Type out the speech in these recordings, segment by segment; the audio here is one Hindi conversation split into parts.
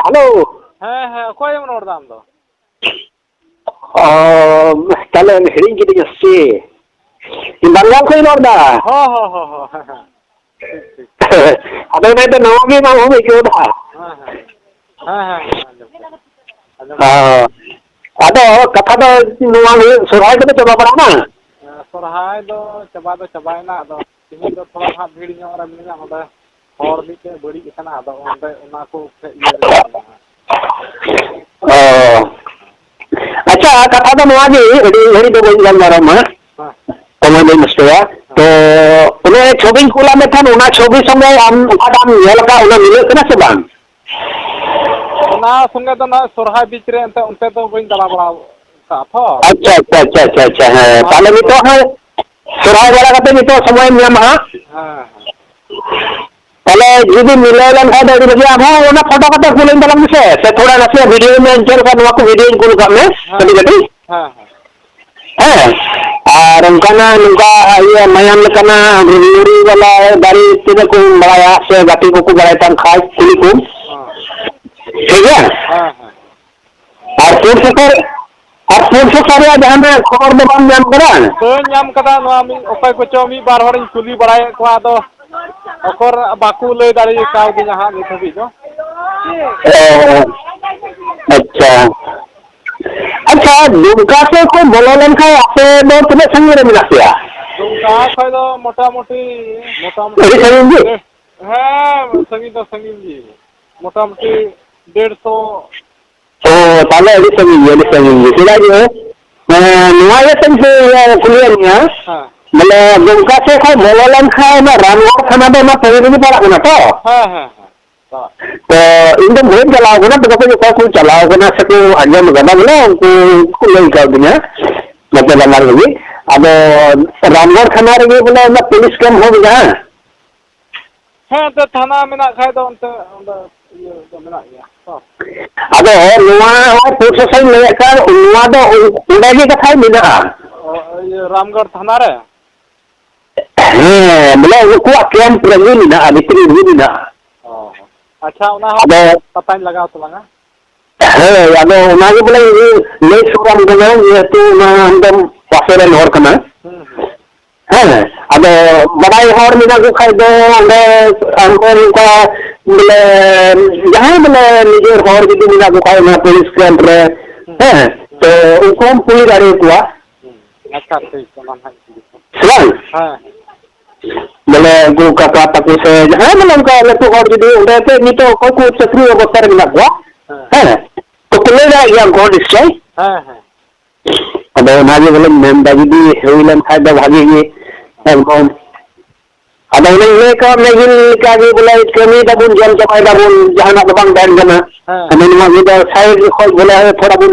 हेलो अकोय रोड दाम दो ताले हिड़ी की से बंगाल से रोड दा हो अबे मैं तो नवमी में हूं क्यों था अदो कथा दो नुआ सोराय को चबा पड़ा ना सोराय दो चबायना अदो तिनी दो थोड़ा हा भीड़ ᱧᱚᱜ ᱨᱮ ᱢᱤᱱᱟᱹᱧᱟ ᱚᱸᱰᱮ ᱦᱚᱲ ᱢᱤᱫᱴᱮᱡ ᱵᱟᱹᱲᱤᱡ ᱟᱠᱟᱱᱟ ᱟᱫᱚ ᱚᱸᱰᱮ ᱚᱱᱟ ᱠᱚ अच्छा कथा तो नुआ जी घड़ी तो बन गल मा समय नहीं नष्टया तो उन्हें छवि कुला में था उना छवि समय हम उठाम नेल का उना मिले कना से बांग उना संगे तो ना सोरहाय बीच रे अंते उनते तो बइन दला बड़ा का थो अच्छा है ताले भी तो है सोरहाय वाला कते भी तो समय नियम हां ताले जुदी मिले लन खा दे बजे हम उना फोटो कते कुलिन दलम से थोड़ा नसे वीडियो में चल का नुआ को वीडियो कुल का में कभी कभी और उनका ये मयाम लेकना लूरी वाला दारी तीन को बड़ाया से गाती को बड़ाया तन खास कुली को ठीक है और पुर से या जहां में खबर दे बाम नाम करा तो नाम कदा नो मी ओपय को चो मी बार हरिन कुली बड़ाय को आदो ओकर बाकू ले दारी काव दि जहां नि थबी जो अच्छा दुमका से को बोलन का आपे दो तने संगे रे मिला दिया दुमका खय दो मोटामोटी संगी संगी जी मोटामोटी 150 ओ ताले संगी सीधा जो नुआ ये से कुलिया मतलब दुमका से को बोलन का ना रामगढ़ थाना दे ना पेरे भी पड़ा ना तो तो इनदम बहुत चलाओ ना तो को चलाओ ना से को अंजम गदा बोले उनको ले का दुनिया मतलब हमारे भी अब रामगढ़ थाना रे बोले ना पुलिस कैंप हो गया तो थाना में ना खाय दो उनते ये तो मेना गया अब नुआ पुलिस से लेकर नुआ दो उड़े की कथा मिला ये रामगढ़ थाना रे बोले को कैंप रे मिला भीतरी भी मिला अच्छा उना पता लगाओ तो लगा अदो उना के बोले ले सुराम गना ये तो ना हम पासरे नोर कना अदो बड़ाई हर मिना को खाय दो अंदे अंकोर का बोले जहां बोले निजे हर जदी मिना को खाय ना पुलिस कैंप रे तो उनको हम पुलिस गाड़ी को अच्छा ठीक समान है बोले गु काका तक से जहां बोले उनका लटू हर जदी उड़े ते नी तो को चक्री अवस्था रे मिला को तो कुले जा या गॉड इससे अबे ना जे बोले मेम दादी हेउलन खाय द भागी ये एकदम अबे ले का मेगिल का जे बोले कमी दबुन जल जमाय दबुन जहाना दबंग डान गना हमें मा जे साइड खोज बोले थोड़ा बुन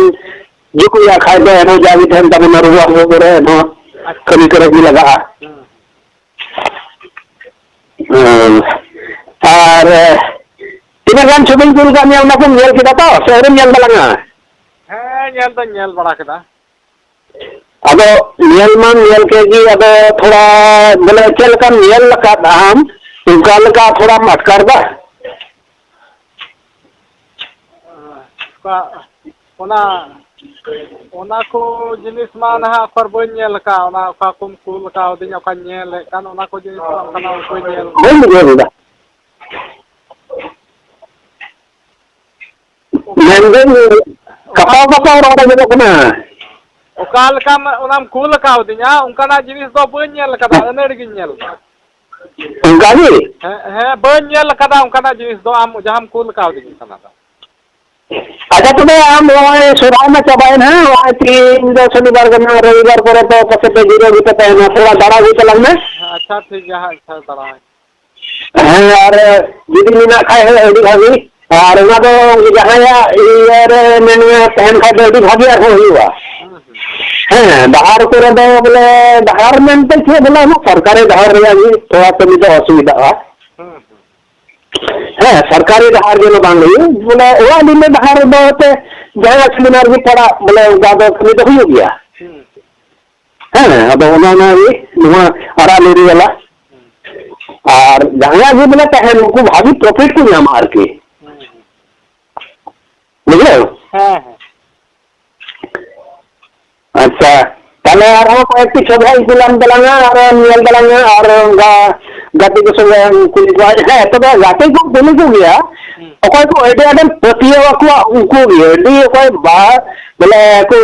जुकु या खाय दे नो जावी धन दबुन रुवा हो रे नो कमी करे भी लगा और तीन गान छबिल कुल का नेल ना को नेल किदा तो शहर नेल बलंगा नेल तो नेल बड़ा किदा अब नेल मान नेल के जी अब थोड़ा बोले चल का नेल लगा हम उनका लगा थोड़ा मटकर दा ओना को जिनिस मा ना अखर बन नेल का ओना का कुम कुल का दिन का नेल कान ओना को जिनिस काना को नेल बोल मेंगन कपाव रोड में कना ओकाल का ओनाम कुल का दिया उनका जिनिस दो बन नेल कदा अनड़ गिन नेल उनका जी बन नेल कदा उनका जिनिस दो आम जहां कुल का दिन कना अच्छा तो हम सुराय में चबाए ना वहाँ तीन जो शनिवार करना रविवार करे तो पसे पे जीरो भी पता है ना थोड़ा दाड़ा भी चलन में अच्छा ठीक है अच्छा दाड़ा है और दीदी मीना खाए है एडी भाभी और ना तो जहाँ या यार मैंने पहन खाए तो एडी भाभी आर हुआ बाहर करे तो बोले बाहर में तो थे बोला ना सरकारी बाहर रहा जी थोड़ा तो भी तो असुविधा सरकारी बाहर जो बांग बोले वो दिन में बाहर बहुत जहाँ सेमिनार भी पड़ा बोले ज्यादा कमी तो हो गया अब उन्होंने अरा लेरी वाला और जहाँ भी बोले तहन को भाभी प्रॉफिट को नाम मार के ताले आरो कयेकटी छबि कुलाम दलांगा आरो नियल दलांगा और गाती को संगे कुली को है तो गाती को कुली को गया अकोय को एडी आडन पतिया को उनको भी एडी अकोय बा बोले को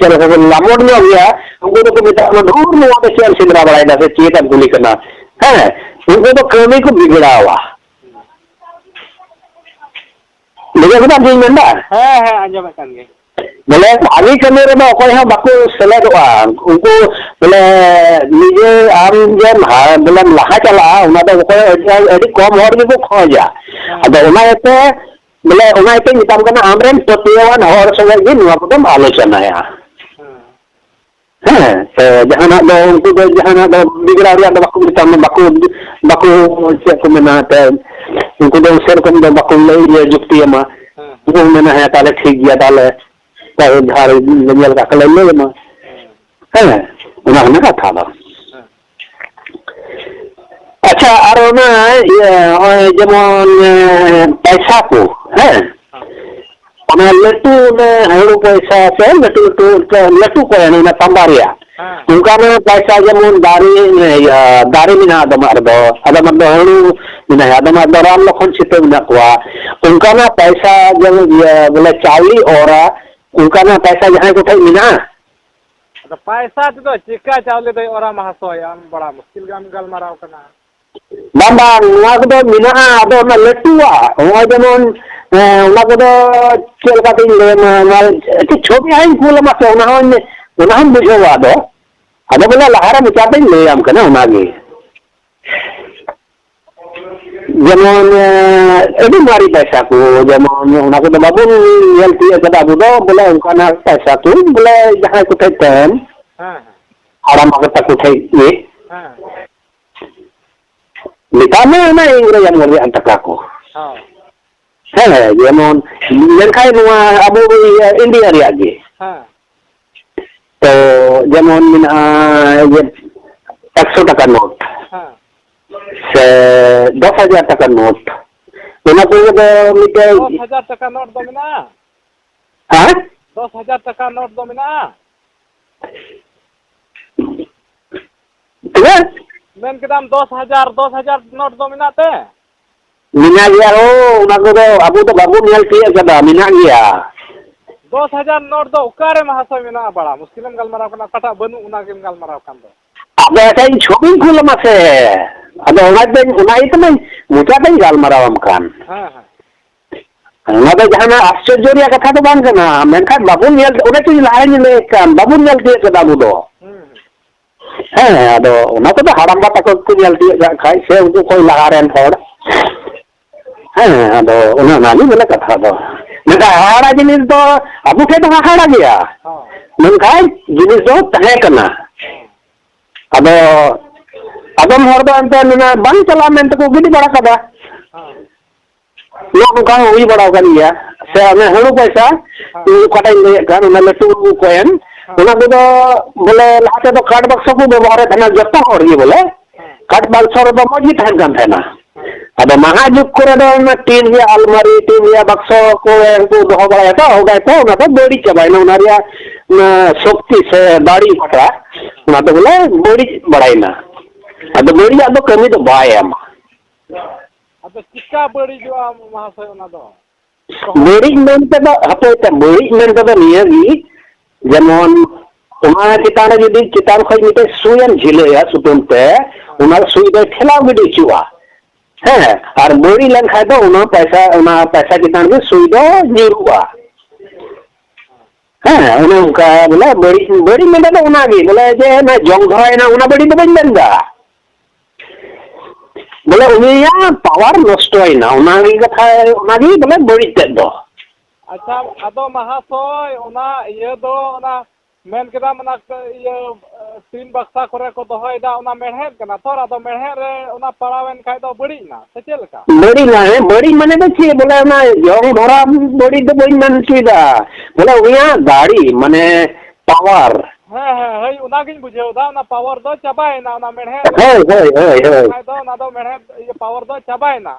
चलो को लामोड में गया उनको तो बेटा ढूर में वापस चल सिंदरा बड़ाई दा से चेता गुली करना है उनको तो कमी को बिगड़ा हुआ मुझे बता दी मंडा है अंजम kan ge बोले भावी कमी रे अकोय हां बाको सेलेदोआ उनको बोले निजे आम जे बोले लहा चला उना दो अकोय एडी कम हर के को खोजा अदो उना एते बोले उना एते निताम कना आमरेन पतियावान हर संगे गे नुआ को आलोचना है हाँ तो जहां दो उनको दो जहां दो बिगड़ा रिया दो बाको निताम बाको चेक को मेना ते उनको दो सेरकम दो बाको लई जुक्ति मा उनको मेना है ताले ठीक गया ताले ताले धार नियल का ले ले मा है उना ना था बा अच्छा और ना ये जेमन पैसा को है ona letu na haru paisa se letu ko na tambaria unkana paisa jemun dari mina adamar do haru mina adamar do ram lokhon chite mina kwa unkana paisa jeng bole chauli ora unkana paisa jahan ko thai mina तो पैसा तो चिका चावले दे ora mahasoy am bada muskil gam gal marau kana bamba nuwa ko do mina ado na letuwa o jemon una को चल का दिन ले माल कि छोटी आई फूल मा से उना हम बुझवा दो अबे बोला लहारा मिचाते ले हम कना उनागे जेमन एडी मारी पैसा को जेमन उना को बाबू यलती कदा बुदो बोले उनका ना पैसा तो बोले जहां को तेन हां आराम मगर तक उठे ये हां निकामे ना इंग्रज हम अंतका को हां है जेमन लेखाय नुआ अबो इंडिया रिया गे हां तो जेमन मिना ये 100 टका नोट हां से 10,000 टका नोट उना को मिटे 10,000 टका नोट दो मिना हां 10,000 टका नोट दो मिना ठीक मेन के दाम 10,000 नोट दो मिना ते मिना गया हो उना को तो अबू तो बाबू नियल के कदा मिना गया 10,000 नोट दो उकारे महासय मिना बड़ा मुश्किलम गलमराव कना कटा बनु उना के गलमराव कान दो अब ऐसा ही छोबिन खुल मसे अब उना इतने मुचा दे गलमराव हम कान हां हां उना तो जहां आश्चर्य कथा तो बान कना मेनखा बाबू नियल उना तो लाइन ले कान बाबू नियल के कदा बुदो है अदो उना तो हराम बात को नियल के खाई से उनको कोई लगा रेन थोड़ हाँ अदो उना नानी बोले कथा दो मेरा हाड़ा जिनिस दो अबू के तो हाड़ा गया मेनखा जिनिस दो तहे कना अदो अदम हर दो अंत ना बंद चला मेंट को गिडी बड़ा कदा यो का हुई बड़ा कर लिया से हमें हरु पैसा तो कटाई ले कर उना लटू कोयन उना को तो बोले लाते तो कार्ड बक्स को व्यवहार था जत्ता और ये बोले कार्ड बक्स रो मजी थान कान था ना अब महाजुग करे दो ना टीन या अलमारी टीन या बक्स को उनको दो बड़ा था हो गए तो ना तो बड़ी चबाई ना उनारिया शक्ति से दाढ़ी पकड़ा ना तो बोले बड़ी बड़ाई ना अब बड़ी अब कमी तो बाय हम अब चिक्का बड़ी जो महाशय ना दो बड़ी मेनते तो हते ते बड़ी मेनते तो निया गी जेमन उना चितान जदी चितान खय मिटे सुयन झिले या सुतुम पे उना सुई दे ठेला बिडी चुआ है और बड़ी लन खाय तो उना पैसा चितान के सुई दो जीरुआ है उनका बोले बड़ी मेनते तो उना गी बोले जे ना जंग धराय ना उना बड़ी तो बन बंदा बोले उनिया पावर नष्ट है ना उनागी कथा उनागी बोले बड़ी तेज दो अच्छा अदो महाशय उना ये दो ना मेन केदा मना ये तीन बक्सा करे को दोहयदा उना मेढ़ेद कना तोर अदो मेढ़े रे उना पड़ावेन खाय दो बड़ी ना से चेलका बड़ी ना है बड़ी माने तो छी बोले ना जंग धरा बड़ी तो बड़ी मन चीदा बोले उनिया गाड़ी माने पावर है उना किन बुझेउ दा ना पावर दो चबाय ना उना मेढ़े है दो ना दो मेढ़े ये पावर दो चबाय ना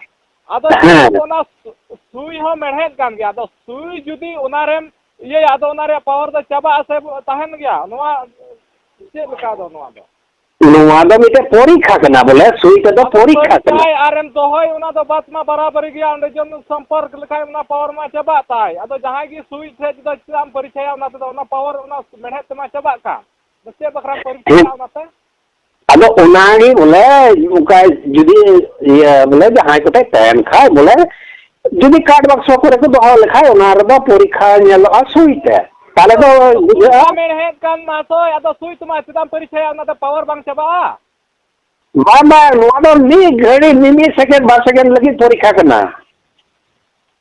अदो उना सुई हो मेढ़े कान गया अदो सुई जुदी उना रेम ये आदो उनारे पावर दो चाबा से तहन गया नोआ चेक लका दो नोआ दो नुआ दो मिटे परीक्षा करना बोले सुई ते दो परीक्षा करना आरएम तो होय उना दो बात मा बराबर गया अंडे जन संपर्क लखाय उना पावर मा चाबा ताय आदो जहां की सुई थे जदा चाम परीक्षा उना तो उना पावर उना मेहनत मा चाबा का बच्चे बकरा परीक्षा उना ते आदो उनागी बोले उका जुदी ये बोले जहां कोटे तहन खा बोले जुदी कार्ड बक्स को रे दो लखाय उना रे दो परीक्षा नेल सुई ते ताले दो मेहनत कान मा तो आदो सुई तुमा चाम परीक्षा उना तो पावर बांग चाबा बाबा नुआ दो मी घड़ी मिमी सेकंड 2 सेकंड लगी परीक्षा करना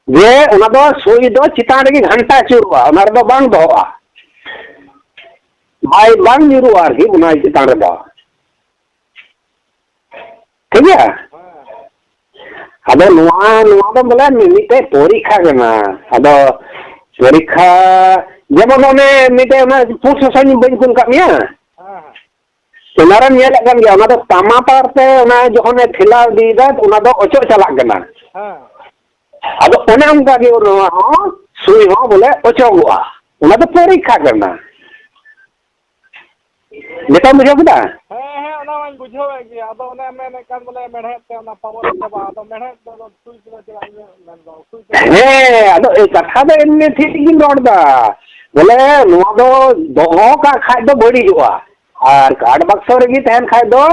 जे उना दो सुई दो चितान रे घंटा चुरवा उना रे दो बांग दोआ भाई बांग जुरुआ आरकी उना चितान रे दो ठीक है आदो नुआ दो बोले मिमीते परीक्षा करना आदो परीक्षा जेमन ओने मिटे ना पुछ सनी बन कुल कामिया सुनारन येल kan gया उना दो तामा पारते उना जखने फिला दीदा उना दो ओचो चला गना आदो ओने उनका के उना हो सुई हो बोले ओचो गुआ उना दो परीक्षा करना नेता बुझो बता उना मान बुझो गया आदो ओने मैंने कान बोले मेहनत ते उना पावर चाबा आदो मेहनत दो सुई चला मेन दो सुई आदो ए कथा दो एने ठीक गिन रोडदा बोले नुआ दो दोहो का खाय दो बड़ी जुआ और कार्ड बक्स रे तहन खाय दो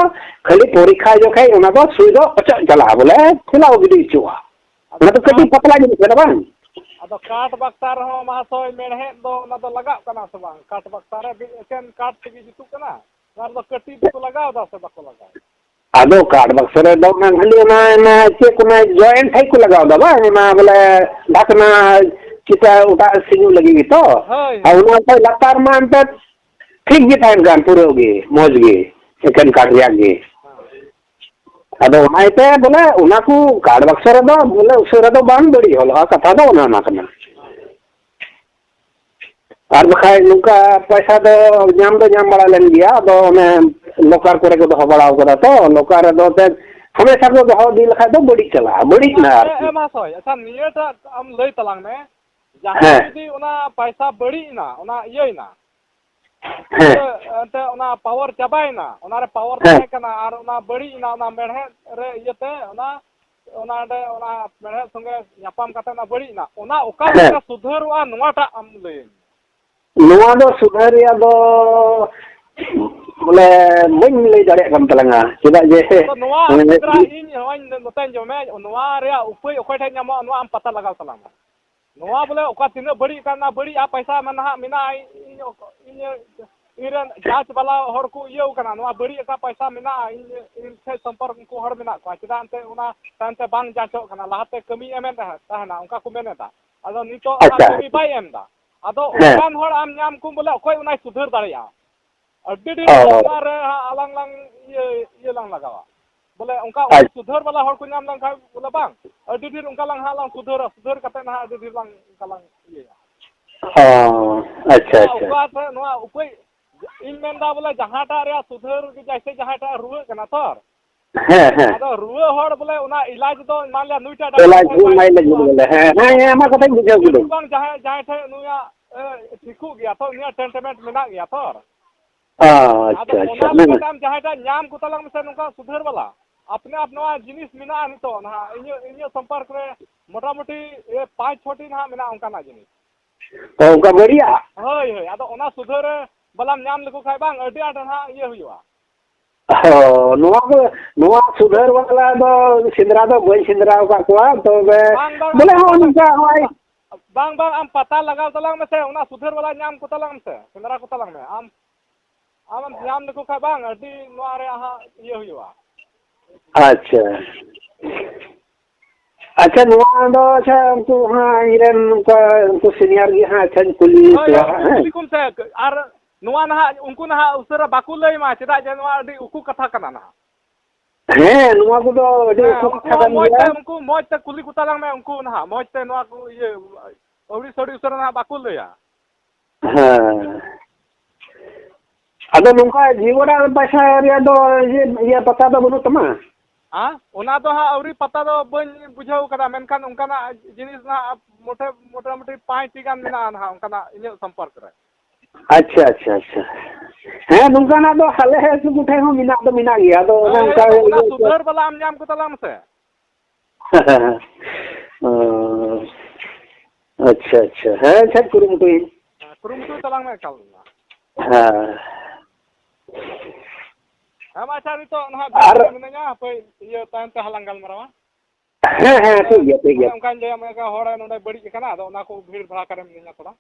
खाली परीक्षा जो खाय उना दो सुई दो ओचो चला बोले खिलाओ गिदी चुआ उना तो कटी पतला गिदी करे बांग आदो काट बक्सा रहो महासोय मेहनत दो उना दो लगा कना से बांग काट बक्सा रे एकेन काट के जितु कना और दो कटी तो लगाओ दा से बको लगाओ आदो कार्ड बक्स रे दो ना खाली ना चेक ना जॉइंट है को लगाओ दा बांग ना बोले ढकना चिता उठा सिंगू लगी तो और उना तो लतार मान पे ठीक गे टाइम गान पूरे होगी मौज गे एकेन काट रिया गे आदो उनाइते बोले उना को कार्ड बक्स रे दो बोले उसरे दो बांग बड़ी होला कथा दो उना ना कना और बखाय नुका पैसा दो जाम बड़ा लेन गया दो ने लोकार करे को दो बड़ा करा तो लोकार दो ते हमेशा को दो दिल खा दो बड़ी चला बड़ी ना ए मासोय अच्छा नियटा हम लई तलांग में जहां यदि उना पैसा बड़ी ना उना यई ना ते उना पावर चाबायना उना रे पावर ताहे कना और उना बड़ी ना उना मेहनत रे इयते उना दे उना मेहनत संगे यापाम काते ना बड़ी ना उना ओका लेका सुधरवा नोवाटा आम लई नुआ दो सुधरिया दो बोले बन लई दाड़े कम तलंगा चेदा जे नोवा इन होइन नोतेन जो मे नोवा रे उपाय ओखय थे न्यामो नोवा आम पता लगाव तलांगा नोवा बोले ओका तिना बड़ी काना बड़ी आ पैसा मनहा मिना इरन जांच वाला हर को इयो कना नोवा बड़ी का पैसा मिना इन से संपर्क को हर मिना को चेदा अंते उना तांते बांग जाचो कना लाहाते कमी एमेन ताहना उनका को मेनेदा आदो नितो आना कमी बाय एमदा आदो ओकान हर आम नाम को बोले ओखय उनाय सुधर दाड़िया अड्डी डी रे आलांग लांग ये लांग लगावा बोले उनका सुधर वाला हर को नाम लांग खा बोले बांग अड्डी डी उनका लांग हालांग सुधर कते ना अड्डी डी लांग कालांग ये अच्छा अच्छा ओका नोआ उपाय इन मेनदा बोले जहाटा रे सुधर जैसे जहाटा रुवे कना तोर आदो रुवे हर बोले उना इलाज दो मान लिया नुइटा इलाज माइ लगी बोले हमा कथा बुझो गुलो बांग जहां थे नुया ठीकु गया तो नुया टेंटमेंट मिना गया तोर अच्छा अच्छा ना जहाटा नाम को तलंग में से नुका सुधर वाला अपने आप नोआ जिनिस मिना नितो ना इन संपर्क रे मोटा मोटी 5-6 ना मिना उनका ना जिनिस तो उनका बढ़िया होय होय आदो ओना सुधर बलाम नाम लेको खाय बांग अड्डी आटा ना ये हुआ नुआ सुधर वाला दो सिंदरा दो बई सिंदरा का कोआ तो बोले हो उनका होय बांग बांग आम पता लगाव तलंग में से उना सुधर वाला नाम को तलंग में से सिंदरा को तलंग में आम नाम लेको खाय बांग अड्डी नुआ रे आहा ये हुआ अच्छा अच्छा नुआ दो अच्छा उनको हां इरन उनको सीनियर की हां अच्छा कुली कुल से आर नुआ ना उनको ना उसरा बाकु लई मा चेदा जे नुआ अड्डी उकु कथा कना ना नुआ को दो अड्डी उकु कथा कना उनको मोज ते कुली को तलंग में उनको ना मोज ते नुआ को ये औरी सड़ी उसरा ना बाकु लईया हां अदो नुका जीवरा पैसा रे दो ये पता दो बनु तमा ona do ha auri pata do bani bujau kada menkan ungkana jenis na मोटा-मोटी 5 gan mena ha ungkana inyuk sampark re अच्छा अच्छा अच्छा हैं नोंकाना दो हाले है सुमुठे हो मिना दो मिना गया दो नोंका सुधर वाला आम जाम को तलाम से अच्छा अच्छा है छत कुरुमुटु तलांग में कल हां हम अच्छा नी तो ना मिनगा पे ये तान ते हलांग गल मरावा ठीक है उनका जे हम का होड़ा नोडे बड़ी कना दो ना को भीड़ भड़ा करे मिनगा थोड़ा